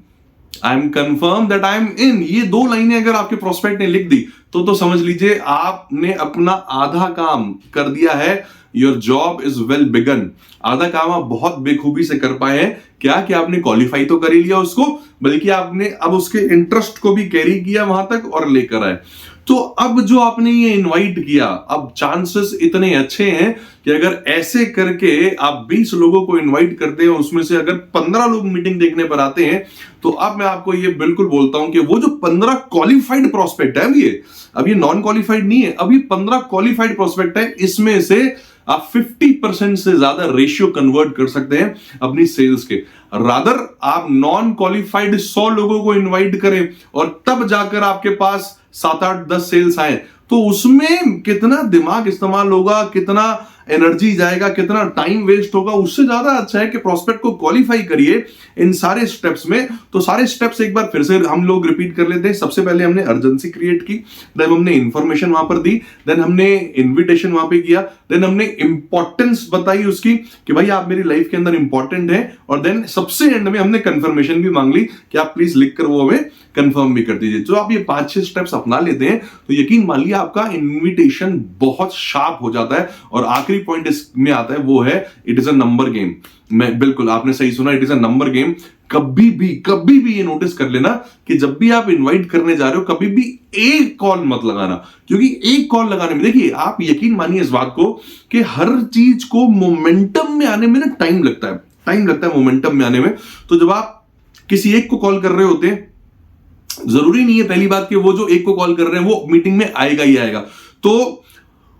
Speaker 1: I am confirm that I am in. ये 2 लाइनें अगर आपके प्रोस्पेक्ट ने लिख दी तो समझ लीजिए आपने अपना आधा काम कर दिया है। Your job is well begin. आधा काम आप बहुत बेखूबी से कर पाए हैं। क्या कि आपने क्वालिफाई तो कर ही लिया उसको, बल्कि आपने अब उसके इंटरेस्ट को भी कैरी किया वहां तक और लेकर आए। तो अब जो आपने ये इनवाइट किया, अब चांसेस इतने अच्छे हैं कि अगर ऐसे करके आप 20 लोगों को इनवाइट करते हैं, उसमें से अगर 15 लोग मीटिंग देखने पर आते हैं, तो अब मैं आपको ये बिल्कुल बोलता हूं कि वो जो 15 क्वालिफाइड प्रोस्पेक्ट है, अब ये नॉन क्वालिफाइड नहीं है, अभी 15 क्वालिफाइड प्रोस्पेक्ट है, इसमें से आप 50% से ज्यादा रेशियो कन्वर्ट कर सकते हैं अपनी सेल्स के। रादर आप नॉन क्वालिफाइड 100 लोगों को इनवाइट करें और तब जाकर आपके पास 7, 8, 10 सेल्स आए, तो उसमें कितना दिमाग इस्तेमाल होगा, कितना एनर्जी जाएगा, कितना टाइम वेस्ट होगा। उससे ज्यादा अच्छा है कि प्रोस्पेक्ट को क्वालिफाई करिए इन सारे स्टेप्स में। तो सारे स्टेप्स एक बार फिर से हम लोग रिपीट कर लेते हैं। सबसे पहले हमने अर्जेंसी क्रिएट की, देन हमने इंफॉर्मेशन वहां पर दी, देन हमने इन्विटेशन वहां पे किया, देन हमने इंपॉर्टेंस बताई उसकी कि भाई आप मेरी लाइफ के अंदर इंपॉर्टेंट है, और देन सबसे एंड में हमने कंफर्मेशन भी मांग ली कि आप प्लीज लिखकर वो हमें कंफर्म भी कर दीजिए। तो आप ये 5-6 स्टेप्स अपना लेते हैं तो यकीन मान लिया आपका इन्विटेशन बहुत शार्प हो जाता है। और आखिरी पॉइंट इसमें आता है, वो है it is a number game. मैं बिल्कुल, आपने सही सुना, it is a number game. कभी भी ये नोटिस कर लेना कि जब भी आप इनवाइट करने जा रहे हो, कभी भी एक कॉल मत लगाना, क्योंकि एक कॉल लगाने में, देखिए आप यकीन मानिए इस बात को कि हर चीज को मोमेंटम में आने में ना टाइम लगता है मोमेंटम में आने में। तो जब आप किसी एक को कॉल कर रहे होते हैं, जरूरी नहीं है पहली बात कि वो जो एक को कॉल कर रहे हैं वो मीटिंग में आएगा ही आएगा, तो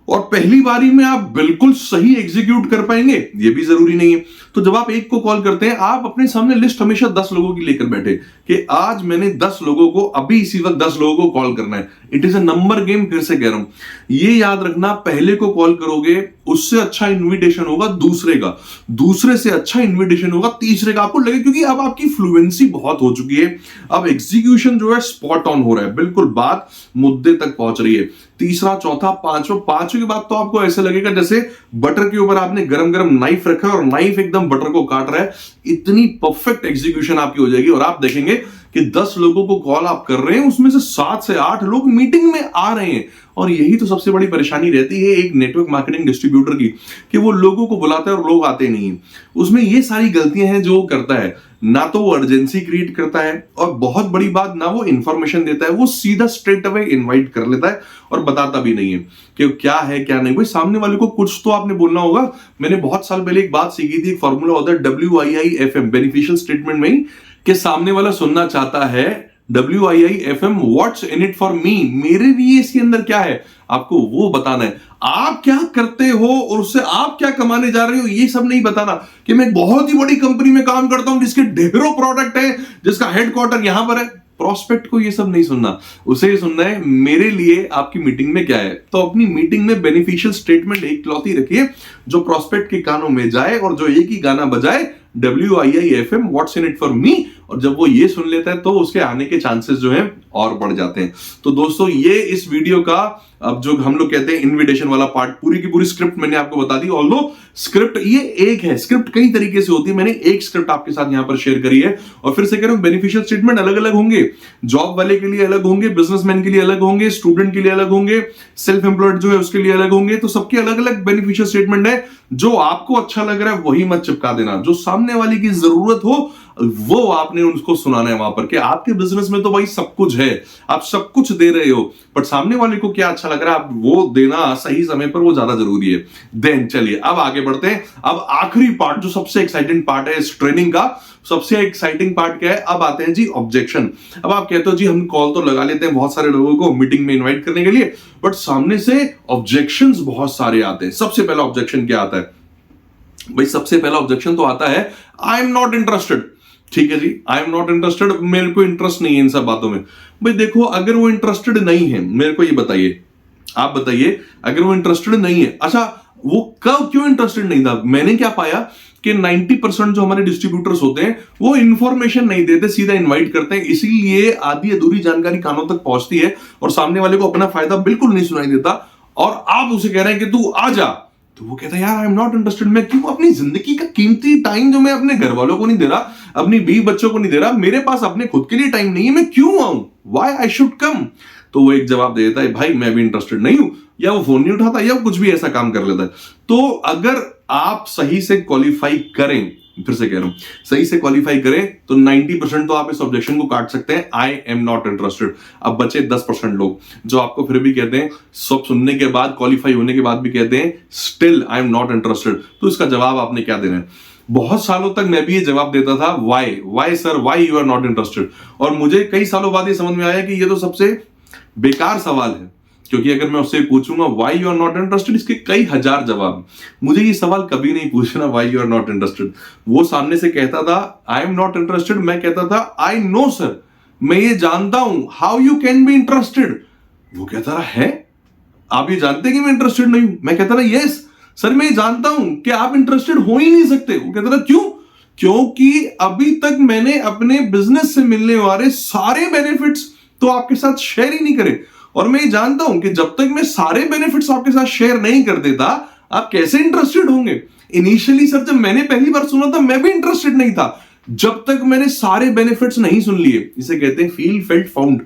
Speaker 1: और पहली बारी में आप बिल्कुल सही एग्जीक्यूट कर पाएंगे, ये भी जरूरी नहीं है। तो जब आप एक को कॉल करते हैं, आप अपने सामने लिस्ट हमेशा 10 लोगों की लेकर बैठे कि आज मैंने 10 लोगों को, अभी इसी वक्त 10 लोगों को कॉल करना है। It is a number game, फिर से कह रहा हूं, ये याद रखना। पहले को कॉल करोगे, उससे अच्छा इन्विटेशन होगा दूसरे का, दूसरे से अच्छा इन्विटेशन होगा तीसरे का। आपको लगे क्योंकि अब आपकी फ्लुएंसी बहुत हो चुकी है, अब एग्जीक्यूशन जो है स्पॉट ऑन हो रहा है, बिल्कुल बात मुद्दे तक पहुंच रही है। तीसरा, चौथा, पांचवें के बाद तो आपको ऐसे लगेगा जैसे बटर के ऊपर आपने गरम गरम नाइफ रखा है और नाइफ एकदम बटर को काट रहा है। इतनी परफेक्ट एग्जीक्यूशन आपकी हो जाएगी और आप देखेंगे कि 10 लोगों को कॉल आप कर रहे हैं, उसमें से 7 से 8 लोग मीटिंग में आ रहे हैं। और यही तो सबसे बड़ी परेशानी रहती है एक नेटवर्क मार्केटिंग डिस्ट्रीब्यूटर की, कि वो लोगों को बुलाता है और लोग आते नहीं। उसमें ये सारी गलतियां हैं जो वो करता है। ना तो वो अर्जेंसी क्रिएट करता है, और बहुत बड़ी बात, ना वो इंफॉर्मेशन देता है, वो सीधा स्ट्रेट अवे इनवाइट कर लेता है और बताता भी नहीं है कि क्या है क्या नहीं। भाई सामने वाले को कुछ तो आपने बोलना होगा। मैंने बहुत साल पहले एक बात सीखी थी, एक फॉर्मूला होता है WIIFM, बेनिफिशियल स्टेटमेंट में ही, कि सामने वाला सुनना चाहता है WIIFM, what's in it for me, मेरे लिए इसके अंदर क्या है, आपको वो बताना है। आप क्या करते हो और उससे आप क्या कमाने जा रहे हो, ये सब नहीं बताना कि मैं बहुत ही बड़ी कंपनी में काम करता हूं जिसके ढेरों प्रोडक्ट है, जिसका हेडक्वार्टर यहां पर है। प्रोस्पेक्ट को ये सब नहीं सुनना, उसे ये सुनना है मेरे लिए आपकी मीटिंग में क्या है। तो अपनी मीटिंग में बेनिफिशियल स्टेटमेंट एक लौती रखिए जो प्रोस्पेक्ट के कानों में जाए और जो एक ही गाना बजाए, WIIFM, what's in it for me, और जब वो ये सुन लेता है तो उसके आने के चांसेस जो हैं और बढ़ जाते हैं। तो दोस्तों ये इस वीडियो का अब जो हम लोग कहते हैं इनविटेशन वाला पार्ट, पूरी की पूरी स्क्रिप्ट मैंने आपको बता दी। ऑल्दो स्क्रिप्ट ये एक है, स्क्रिप्ट कई तरीके से होती है, मैंने एक स्क्रिप्ट आपके साथ यहां पर शेयर करी है। और फिर से कह रहा हूं, बेनिफिशियल स्टेटमेंट अलग अलग होंगे, जॉब वाले के लिए अलग होंगे, बिजनेसमैन के लिए अलग होंगे, स्टूडेंट के लिए अलग होंगे, सेल्फ एम्प्लॉयड जो है उसके लिए अलग होंगे। तो सबके अलग अलग बेनिफिशियल स्टेटमेंट है। जो आपको अच्छा लग रहा है वही मत चिपका देना, जो सामने वाले की जरूरत हो वो आपने उनको सुनाना है वहां पर। कि आपके बिजनेस में तो भाई सब कुछ है, आप सब कुछ दे रहे हो, बट सामने वाले को क्या अच्छा लग रहा है आप वो देना सही समय पर, वो ज्यादा जरूरी है। देन चलिए अब आगे बढ़ते हैं। अब आखिरी पार्ट जो सबसे एक्साइटिंग पार्ट है इस ट्रेनिंग का, सबसे एक्साइटिंग पार्ट क्या है, अब आते हैं जी ऑब्जेक्शन। अब आप कहते हो जी हम कॉल तो लगा लेते हैं बहुत सारे लोगों को मीटिंग में इन्वाइट करने के लिए, बट सामने से ऑब्जेक्शंस बहुत सारे आते हैं। सबसे पहला ऑब्जेक्शन क्या आता है भाई? सबसे पहला ऑब्जेक्शन तो आता है आई एम नॉट इंटरेस्टेड। ठीक है जी, आई एम नॉट इंटरेस्टेड, मेरे को इंटरेस्ट नहीं है इन सब बातों में। भाई देखो, अगर वो इंटरेस्टेड नहीं है, मेरे को ये बताइए, आप बताइए, अगर वो इंटरेस्टेड नहीं है, अच्छा वो कब क्यों इंटरेस्टेड नहीं था? मैंने क्या पाया कि 90% जो हमारे डिस्ट्रीब्यूटर्स होते हैं वो इंफॉर्मेशन नहीं देते, सीधा इनवाइट करते हैं, इसीलिए आधी अधूरी जानकारी कानों तक पहुंचती है और सामने वाले को अपना फायदा बिल्कुल नहीं सुनाई देता। और आप उसे कह रहे हैं कि तू आ जा, तो वो कहता है यार आई एम नॉट इंटरेस्टेड। मैं क्यों अपनी जिंदगी का कीमती टाइम जो मैं अपने घर वालों को नहीं दे रहा, अपनी बीवी बच्चों को नहीं दे रहा, मेरे पास अपने खुद के लिए टाइम नहीं है, मैं क्यों आऊं? Why I should come? तो वो एक जवाब दे देता है भाई मैं भी इंटरेस्टेड नहीं हूं, या वो फोन नहीं उठाता, या कुछ भी ऐसा काम कर लेता है। तो अगर आप सही से क्वालिफाई करें, फिर से कह रहा हूं, सही से क्वालिफाई करें तो 90% तो आप इस ऑब्जेक्शन को काट सकते हैं, आई एम नॉट इंटरेस्टेड। अब बचे 10% लोग जो आपको फिर भी कहते हैं, सब सुनने के बाद, क्वालिफाई होने के बाद भी कहते हैं still I am not interested. तो इसका जवाब आपने क्या देना है? बहुत सालों तक मैं भी ये जवाब देता था, why sir, why you are not interested. और मुझे कई सालों बाद ये समझ में आया कि ये तो सबसे बेकार सवाल है, क्योंकि अगर मैं उससे पूछूंगा why you are not interested, इसके कई हजार जवाब। मुझे ये सवाल कभी नहीं पूछना why you are not interested. वो सामने से कहता था आई एम नॉट इंटरेस्टेड, मैं कहता था आई नो सर, मैं ये जानता हूं, how you can be interested? वो कहता रहा है आप ये जानते हैं कि मैं इंटरेस्टेड नहीं हूं? मैं कहता रहा यस सर, मैं ये जानता हूं कि आप इंटरेस्टेड हो ही नहीं सकते। वो कहता रहा क्यों? क्योंकि अभी तक मैंने अपने बिजनेस से मिलने वाले सारे बेनिफिट्स तो आपके साथ शेयर ही नहीं करे, और मैं ये जानता हूं कि जब तक मैं सारे बेनिफिट्स आपके साथ शेयर नहीं कर देता आप कैसे इंटरेस्टेड होंगे? इनिशियली सर जब मैंने पहली बार सुना था मैं भी इंटरेस्टेड नहीं था, जब तक मैंने सारे बेनिफिट्स नहीं सुन लिए। इसे कहते हैं फील फेल्ट फाउंड।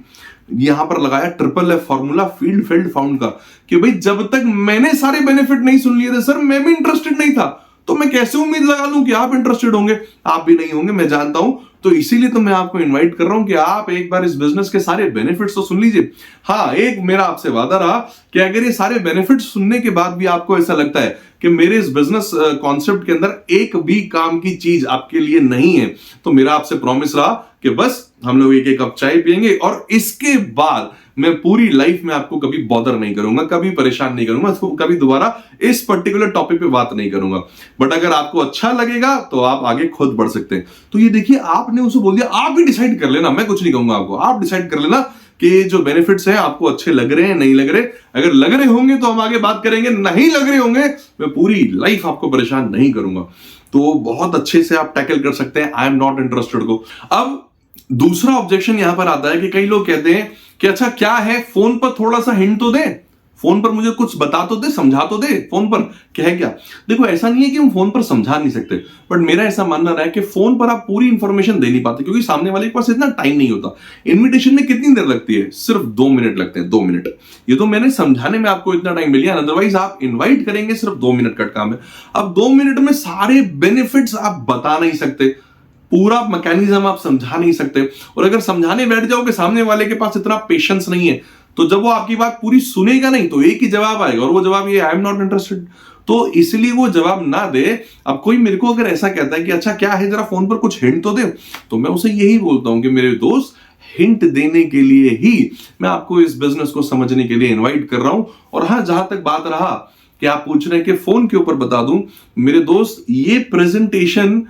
Speaker 1: यहां पर लगाया triple F formula, field felt found का, कि भाई जब तक मैंने सारे बेनिफिट नहीं सुन लिए थे सर मैं भी इंटरेस्टेड नहीं था, तो मैं कैसे उम्मीद लगा लूं कि आप इंटरेस्टेड होंगे? आप भी नहीं होंगे, मैं जानता हूं। तो इसीलिए तो मैं आपको इनवाइट कर रहा हूं कि आप एक बार इस बिजनेस के सारे बेनिफिट्स तो सुन लीजिए। हाँ, एक मेरा आपसे वादा रहा कि अगर ये सारे बेनिफिट्स सुनने के बाद भी आपको ऐसा लगता है कि मेरे इस बिजनेस कॉन्सेप्ट के अंदर एक भी काम की चीज आपके लिए नहीं है, तो मेरा आपसे प्रॉमिस रहा कि बस हम लोग एक एक कप चाय पियेंगे और इसके बाद मैं पूरी लाइफ में आपको कभी बॉदर नहीं करूंगा, कभी परेशान नहीं करूंगा, कभी दोबारा इस पर्टिकुलर टॉपिक पे बात नहीं करूंगा। बट अगर आपको अच्छा लगेगा तो आप आगे खुद बढ़ सकते हैं। तो ये देखिए, आपने उसे बोल दिया, आप भी डिसाइड कर लेना, मैं कुछ नहीं कहूंगा आपको, आप डिसाइड कर लेना कि जो बेनिफिट्स हैं आपको अच्छे लग रहे हैं, नहीं लग रहे। अगर लग रहे होंगे तो हम आगे बात करेंगे, नहीं लग रहे होंगे मैं पूरी लाइफ आपको परेशान नहीं करूंगा। तो बहुत अच्छे से आप टैकल कर सकते हैं आई एम नॉट इंटरेस्टेड को। अब दूसरा ऑब्जेक्शन यहां पर आता है कि कई लोग कहते हैं कि अच्छा क्या है, फोन पर थोड़ा सा हिंट तो दे, फोन पर मुझे कुछ बता तो दे, समझा तो दे, फोन पर क्या है क्या। देखो ऐसा नहीं है कि हम फोन पर समझा नहीं सकते, बट मेरा ऐसा मानना रहा है कि फोन पर आप पूरी इंफॉर्मेशन दे नहीं पाते, क्योंकि सामने वाले के पास इतना टाइम नहीं होता। इन्विटेशन में कितनी देर लगती है? सिर्फ 2 मिनट लगते हैं, 2 मिनट। ये तो मैंने समझाने में आपको इतना टाइम मिल गया, अदरवाइज आप इन्वाइट करेंगे सिर्फ 2 मिनट का काम है। अब 2 मिनट में सारे बेनिफिट्स आप बता नहीं सकते, पूरा मैकेनिज्म आप समझा नहीं सकते, और अगर समझाने बैठ जाओगे सामने वाले के पास इतना पेशेंस नहीं है, तो जब वो आपकी बात पूरी सुनेगा नहीं तो एक ही जवाब आएगा, और वो जवाब ये आई एम नॉट इंटरेस्टेड। तो इसलिए वो जवाब ना दे। अब कोई मेरे को अगर ऐसा कहता है कि अच्छा क्या है, जरा फोन पर कुछ हिंट तो दे, तो मैं उसे यही बोलता हूं कि मेरे दोस्त, हिंट देने के लिए ही मैं आपको इस बिजनेस को समझने के लिए इन्वाइट कर रहा हूं। और हाँ, जहां तक बात रहा कि आप पूछ रहे हैं कि फोन के ऊपर बता दूं, मेरे दोस्त ये प्रेजेंटेशन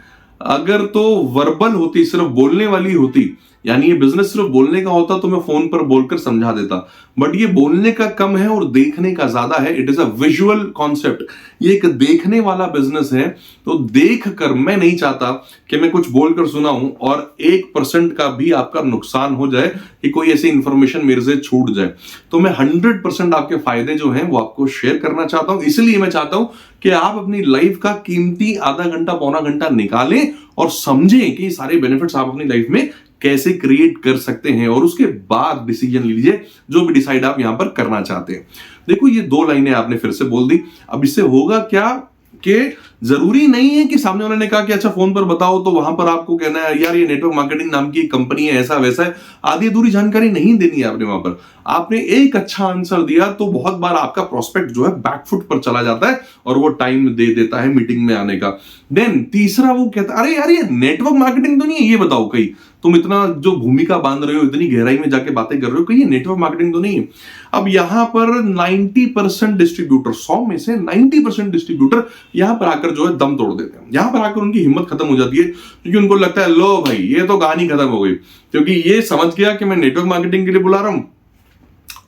Speaker 1: अगर तो वर्बल होती, सिर्फ बोलने वाली होती, यानी ये बिजनेस सिर्फ बोलने का होता तो मैं फोन पर बोलकर समझा देता, बट ये बोलने का कम है और देखने का ज्यादा है। It is a visual concept, ये एक देखने वाला बिजनेस है। तो देख कर, मैं नहीं चाहता कि मैं कुछ बोलकर सुनाऊं और 1% का भी आपका नुकसान हो जाए कि कोई ऐसी इंफॉर्मेशन मेरे से छूट जाए। तो मैं 100% आपके फायदे जो हैं वो आपको शेयर करना चाहता हूं। इसलिए मैं चाहता हूं कि आप अपनी लाइफ का कीमती आधा घंटा पौना घंटा निकालें और समझें कि सारे बेनिफिट्स आप अपनी लाइफ में कैसे क्रिएट कर सकते हैं, और उसके बाद डिसीजन लीजिए जो भी डिसाइड आप यहां पर करना चाहते हैं। देखो, ये 2 लाइनें आपने फिर से बोल दी। अब इससे होगा क्या कि जरूरी नहीं है कि सामने वाले ने कहा कि अच्छा फोन पर बताओ, तो वहां पर आपको कहना है यार ये नेटवर्क मार्केटिंग नाम की कंपनी है, ऐसा वैसा है, आधी अधूरी जानकारी नहीं देनी है आपने। वहां पर आपने एक अच्छा आंसर दिया तो बहुत बार आपका प्रोस्पेक्ट जो है बैकफुट पर चला जाता है और वो टाइम दे देता है मीटिंग में आने का। देन तीसरा वो कहता है अरे यार ये नेटवर्क मार्केटिंग तो नहीं है, ये बताओ कहीं तुम इतना जो भूमिका बांध रहे हो, इतनी गहराई में जाके बातें कर रहे हो, कहीं ये नेटवर्क मार्केटिंग तो नहीं है। अब यहां पर 90% डिस्ट्रीब्यूटर, 100 में से 90% डिस्ट्रीब्यूटर यहां पर आकर जो है दम तोड़ देते हैं। यहां पर आकर उनकी हिम्मत खत्म हो जाती है, क्योंकि उनको लगता है लो भाई ये तो कहानी खत्म हो गई, क्योंकि ये समझ गया कि मैं नेटवर्क मार्केटिंग के लिए बुला रहा हूं।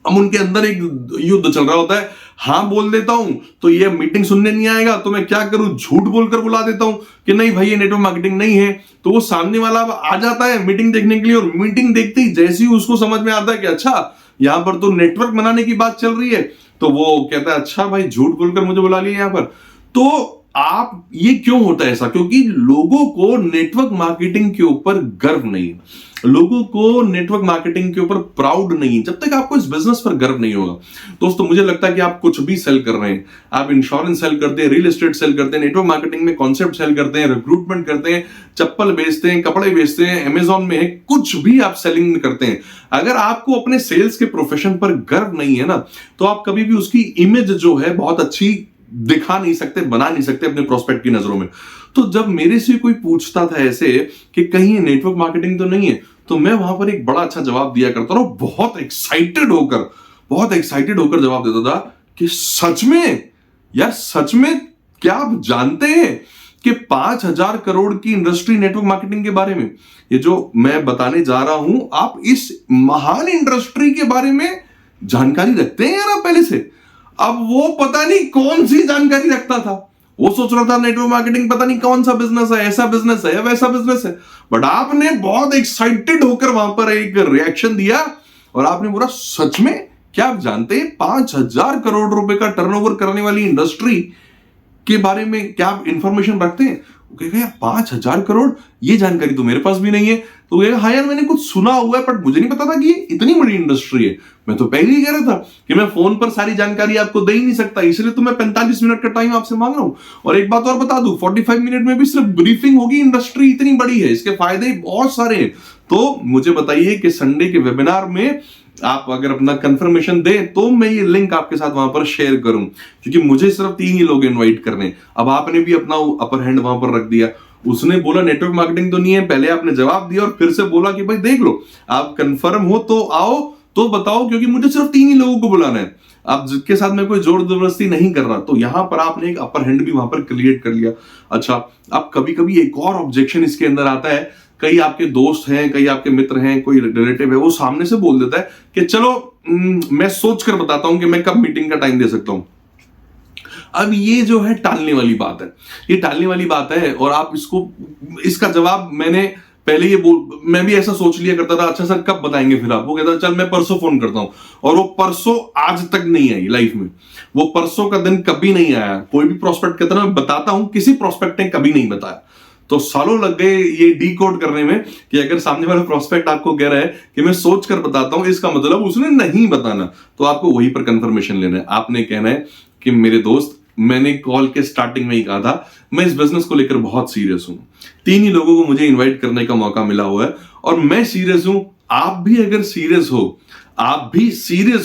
Speaker 1: अब उनके अंदर एक युद्ध चल रहा होता है, हां बोल देता हूं तो ये मीटिंग सुनने नहीं आएगा, तो मैं क्या करूं, झूठ बोलकर बुला देता हूं कि नहीं भाई ये नेटवर्क मार्केटिंग नहीं है। तो वो सामने वाला आ जाता है मीटिंग देखने के लिए, और मीटिंग देखते ही जैसे ही उसको समझ में आता है कि अच्छा यहां पर तो नेटवर्क बनाने की बात चल रही है, तो वो कहता है अच्छा भाई झूठ बोलकर मुझे बुला लिया यहां पर। तो आप, ये क्यों होता है ऐसा? क्योंकि लोगों को नेटवर्क मार्केटिंग के ऊपर गर्व नहीं है, लोगों को नेटवर्क मार्केटिंग के ऊपर प्राउड नहीं है। जब तक आपको इस बिजनेस पर गर्व नहीं होगा दोस्तों, मुझे लगता है कि आप कुछ भी सेल कर रहे हैं, आप इंश्योरेंस सेल करते हैं, रियल एस्टेट सेल करते हैं, नेटवर्क मार्केटिंग में कॉन्सेप्ट सेल करते हैं, रिक्रूटमेंट करते हैं, चप्पल बेचते हैं, कपड़े बेचते हैं, अमेजॉन में है, कुछ भी आप सेलिंग करते हैं, अगर आपको अपने सेल्स के प्रोफेशन पर गर्व नहीं है ना, तो आप कभी भी उसकी इमेज जो है बहुत अच्छी दिखा नहीं सकते, बना नहीं सकते अपने प्रोस्पेक्ट की नजरों में। तो जब मेरे से कोई पूछता था ऐसे कि कहीं नेटवर्क मार्केटिंग तो नहीं है, तो मैं वहां पर एक बड़ा अच्छा जवाब दिया करता था, बहुत एक्साइटेड होकर जवाब देता था कि सच में यार, सच में क्या आप जानते हैं कि 5,000 करोड़ की इंडस्ट्री नेटवर्क मार्केटिंग के बारे में, ये जो मैं बताने जा रहा हूं, आप इस महान इंडस्ट्री के बारे में जानकारी रखते हैं यार आप पहले से? अब वो पता नहीं कौन सी जानकारी रखता था, वो सोच रहा था नेटवर्क मार्केटिंग पता नहीं कौन सा बिजनेस है, ऐसा बिजनेस है या वैसा बिजनेस है, बट आपने बहुत एक्साइटेड होकर वहां पर एक रिएक्शन दिया और आपने बोला सच में क्या आप जानते हैं 5,000 करोड़ रुपए का टर्नओवर करने वाली इंडस्ट्री के बारे में क्या आप इंफॉर्मेशन रखते हैं? वो कहेगा यार 5,000 करोड़, ये जानकारी तो मेरे पास भी नहीं है। तो वो कहेगा हाँ यार मैंने कुछ सुना हुआ है, बट मुझे नहीं पता था कि ये इतनी बड़ी इंडस्ट्री है। मैं तो पहले ही कह रहा था कि मैं फोन पर सारी जानकारी आपको दे ही नहीं सकता, इसलिए तो मैं 45 मिनट का टाइम आपसे मांग रहा हूं। और एक बात और बता दूं, 45 मिनट में भी सिर्फ ब्रीफिंग होगी, इंडस्ट्री इतनी बड़ी है, इसके फायदे बहुत सारे हैं। तो मुझे बताइए कि संडे के वेबिनार में आप अगर अपना कंफर्मेशन दें तो मैं ये लिंक आपके साथ वहां पर शेयर करूं, क्योंकि मुझे सिर्फ 3 ही लोग इनवाइट करने। अब आपने भी अपना अपर हैंड वहां पर रख दिया, उसने बोला नेटवर्क मार्केटिंग तो नहीं है, पहले आपने जवाब दिया और फिर से बोला कि भाई देख लो आप कंफर्म हो तो आओ, तो बताओ, क्योंकि मुझे सिर्फ 3 ही लोगों को बुलाना है, आप जिसके साथ मैं कोई जोर जबरदस्ती नहीं कर रहा। तो यहां पर आपने एक अपर हैंड भी वहां पर क्रिएट कर लिया। अच्छा, अब कभी कभी एक और ऑब्जेक्शन इसके अंदर आता है, कई आपके दोस्त हैं, कई आपके मित्र हैं, कोई रिलेटिव है, वो सामने से बोल देता है कि चलो मैं सोच कर बताता हूं कि मैं कब मीटिंग का टाइम दे सकता हूं। अब ये जो है टालने वाली बात है, ये टालने वाली बात है। और आप इसका जवाब मैंने पहले मैं भी ऐसा सोच लिया करता था, अच्छा सर कब बताएंगे फिर आप? वो कहता चल मैं परसों फोन करता हूं, और वो परसों आज तक नहीं आई लाइफ में, वो परसों का दिन कभी नहीं आया। कोई भी प्रोस्पेक्ट कहता ना मैं बताता हूं, किसी प्रोस्पेक्ट ने कभी नहीं बताया। तो सालों लग गए ये डीकोड करने में कि अगर सामने वाला प्रोस्पेक्ट आपको कह रहा है कि मैं सोच कर बताता हूं, इसका मतलब उसने नहीं बताना, तो आपको वहीं पर कंफर्मेशन लेना है। आपने कहना है कि मेरे दोस्त, मैंने कॉल के स्टार्टिंग में ही कहा था मैं इस बिजनेस को लेकर बहुत सीरियस हूं, 3 ही लोगों को मुझे इन्वाइट करने का मौका मिला हुआ है और मैं सीरियस हूं। आप भी अगर सीरियस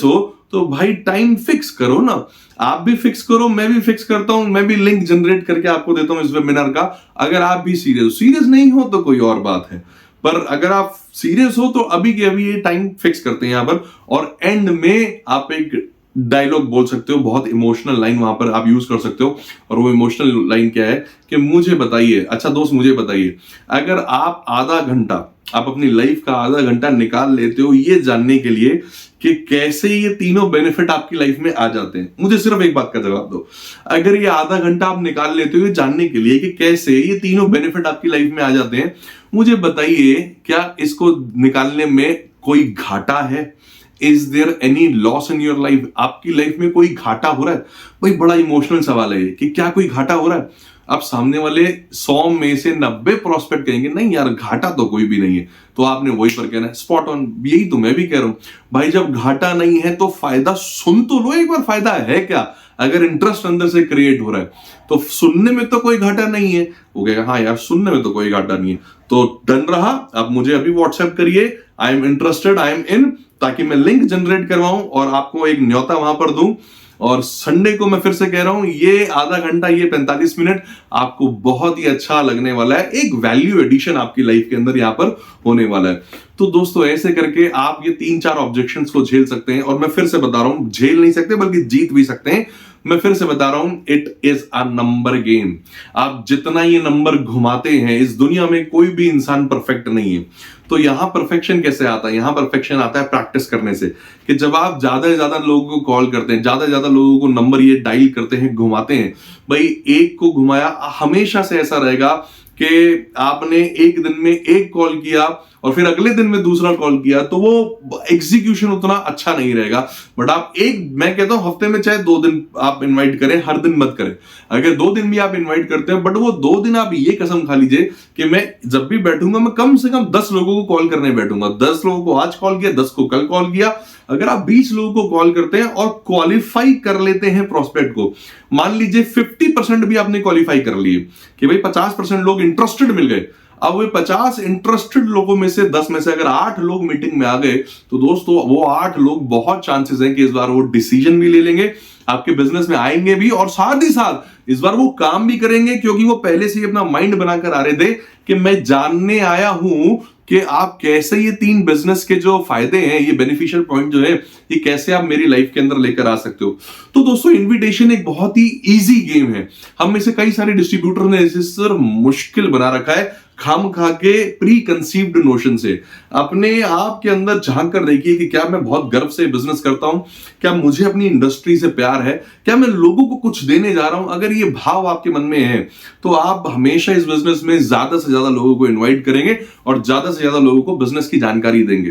Speaker 1: हो, तो भाई टाइम फिक्स करो ना, आप भी फिक्स करो, मैं भी फिक्स करता हूं, मैं भी लिंक जनरेट करके आपको देता हूं इस वेबिनार का। अगर आप भी सीरियस नहीं हो तो कोई और बात है, पर अगर आप सीरियस हो तो अभी के अभी ये टाइम फिक्स करते हैं यहां पर। और एंड में आप एक डायलॉग बोल सकते हो, बहुत इमोशनल लाइन वहां पर आप यूज कर सकते हो। और वो इमोशनल लाइन क्या है कि मुझे बताइए, अच्छा दोस्त मुझे बताइए, अगर आप आधा घंटा आप अपनी लाइफ का आधा घंटा निकाल लेते हो ये जानने के लिए कि कैसे ये तीनों बेनिफिट आपकी लाइफ में आ जाते हैं। मुझे सिर्फ एक बात का जवाब दो, अगर ये आधा घंटा आप निकाल लेते हो ये जानने के लिए कि कैसे ये तीनों बेनिफिट आपकी लाइफ में आ जाते हैं, मुझे बताइए क्या इसको निकालने में कोई घाटा है? Is there any loss in your life? आपकी लाइफ में कोई घाटा हो रहा है? भाई बड़ा इमोशनल सवाल है कि क्या कोई घाटा हो रहा है? आप सामने वाले 100 में से 90 प्रोस्पेक्ट कहेंगे नहीं यार घाटा तो कोई भी नहीं है, तो आपने वही पर कहना है स्पॉट ऑन। यही तो मैं भी कह रहा हूं भाई, जब घाटा नहीं है तो फायदा सुन तो लो एक बार, फायदा है क्या? अगर इंटरेस्ट अंदर से क्रिएट हो रहा है तो सुनने में तो कोई घाटा नहीं है। वो कहेगा हाँ यार सुनने में तो कोई घाटा नहीं है, तो डन रहा। आप मुझे अभी व्हाट्सएप करिए, I am interested, I am in, ताकि मैं लिंक जनरेट करवाऊं और आपको एक न्योता वहां पर दूं। और संडे को मैं फिर से कह रहा हूं ये आधा घंटा, ये 45 मिनट आपको बहुत ही अच्छा लगने वाला है। एक वैल्यू एडिशन आपकी लाइफ के अंदर यहां पर होने वाला है। तो दोस्तों ऐसे करके आप ये 3-4 ऑब्जेक्शंस को झेल सकते हैं। और मैं फिर से बता रहा हूं, झेल नहीं सकते बल्कि जीत भी सकते हैं। मैं फिर से बता रहा हूं, it is a number game. आप जितना ये नंबर घुमाते हैं, इस दुनिया में कोई भी इंसान परफेक्ट नहीं है। तो यहां परफेक्शन कैसे आता है? यहां परफेक्शन आता है प्रैक्टिस करने से, कि जब आप ज्यादा से ज्यादा लोगों को कॉल करते हैं, ज्यादा से ज्यादा लोगों को नंबर ये डायल करते हैं, घुमाते हैं। भाई एक को घुमाया, हमेशा से ऐसा रहेगा कि आपने एक दिन में एक कॉल किया और फिर अगले दिन में दूसरा कॉल किया, तो वो एग्जीक्यूशन उतना अच्छा नहीं रहेगा। बट आप मैं कहता हूं हफ्ते में चाहे 2 दिन आप इनवाइट करें, हर दिन मत करें। अगर 2 दिन भी आप इनवाइट करते हैं, बट वो 2 दिन आप ये कसम खा लीजिए कि मैं जब भी बैठूंगा मैं कम से कम 10 लोगों को कॉल करने बैठूंगा। 10 लोगों को आज कॉल किया, 10 को कल कॉल किया। अगर आप 20 लोगों को कॉल करते हैं और क्वालिफाई कर लेते हैं प्रोस्पेक्ट को, मान लीजिए 50% भी आपने क्वालिफाई कर लिए कि भाई 50% लोग इंटरेस्टेड मिल गए। अब वे 50 इंटरेस्टेड लोगों में से 10 में से अगर 8 लोग मीटिंग में आ गए, तो दोस्तों वो 8 लोग बहुत चांसेस हैं कि इस बार वो डिसीजन भी ले लेंगे, आपके बिजनेस में आएंगे भी, और साथ ही साथ इस बार वो काम भी करेंगे, क्योंकि वो पहले से ही अपना माइंड बनाकर आ रहे थे कि मैं जानने आया हूं कि आप कैसे ये 3 बिजनेस के जो फायदे हैं, ये बेनिफिशियल पॉइंट जो है, ये कैसे आप मेरी लाइफ के अंदर लेकर आ सकते हो। तो दोस्तों इनविटेशन एक बहुत ही इजी गेम है। हम में से कई सारे डिस्ट्रीब्यूटर ने इसे सिर्फ मुश्किल बना रखा है, खाम खा के प्री कंसीव्ड नोशन से। अपने आप के अंदर झांक कर देखिए कि क्या मैं बहुत गर्व से बिजनेस करता हूं, क्या मुझे अपनी इंडस्ट्री से प्यार है, क्या मैं लोगों को कुछ देने जा रहा हूं। अगर ये भाव आपके मन में है तो आप हमेशा इस बिजनेस में ज्यादा से ज्यादा लोगों को इन्वाइट करेंगे और ज्यादा से ज्यादा लोगों को बिजनेस की जानकारी देंगे।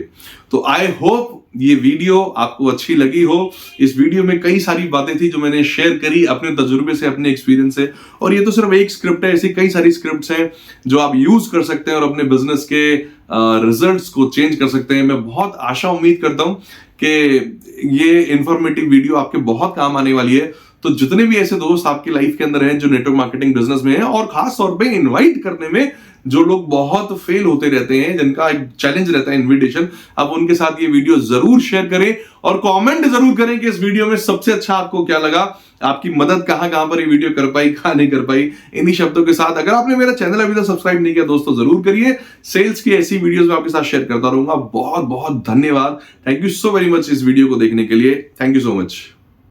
Speaker 1: तो आई होप ये वीडियो आपको अच्छी लगी हो। इस वीडियो में कई सारी बातें थी जो मैंने शेयर करी अपने तजुर्बे से, अपने एक्सपीरियंस से, और ये तो सिर्फ एक स्क्रिप्ट है, ऐसी कई सारी स्क्रिप्ट्स हैं जो आप यूज कर सकते हैं और अपने बिजनेस के रिजल्ट्स को चेंज कर सकते हैं। मैं बहुत आशा उम्मीद करता हूं कि ये इंफॉर्मेटिव वीडियो आपके बहुत काम आने वाली है। तो जितने भी ऐसे दोस्त आपकी लाइफ के अंदर हैं जो नेटवर्क मार्केटिंग बिजनेस में हैं, और खास तौर पे इनवाइट करने में जो लोग बहुत फेल होते रहते हैं, जिनका एक चैलेंज रहता है इनविटेशन, अब उनके साथ ये वीडियो जरूर शेयर करें और कमेंट जरूर करें कि इस वीडियो में सबसे अच्छा आपको क्या लगा, आपकी मदद कहां कहां पर ये वीडियो कर पाई, कहां नहीं कर पाई। इन्हीं शब्दों के साथ अगर आपने मेरा चैनल अभी तक सब्सक्राइब नहीं किया दोस्तों जरूर करिए। सेल्स की ऐसी वीडियोस मैं आपके साथ शेयर करता रहूंगा। बहुत बहुत धन्यवाद। Thank you so very much इस वीडियो को देखने के लिए। Thank you so much.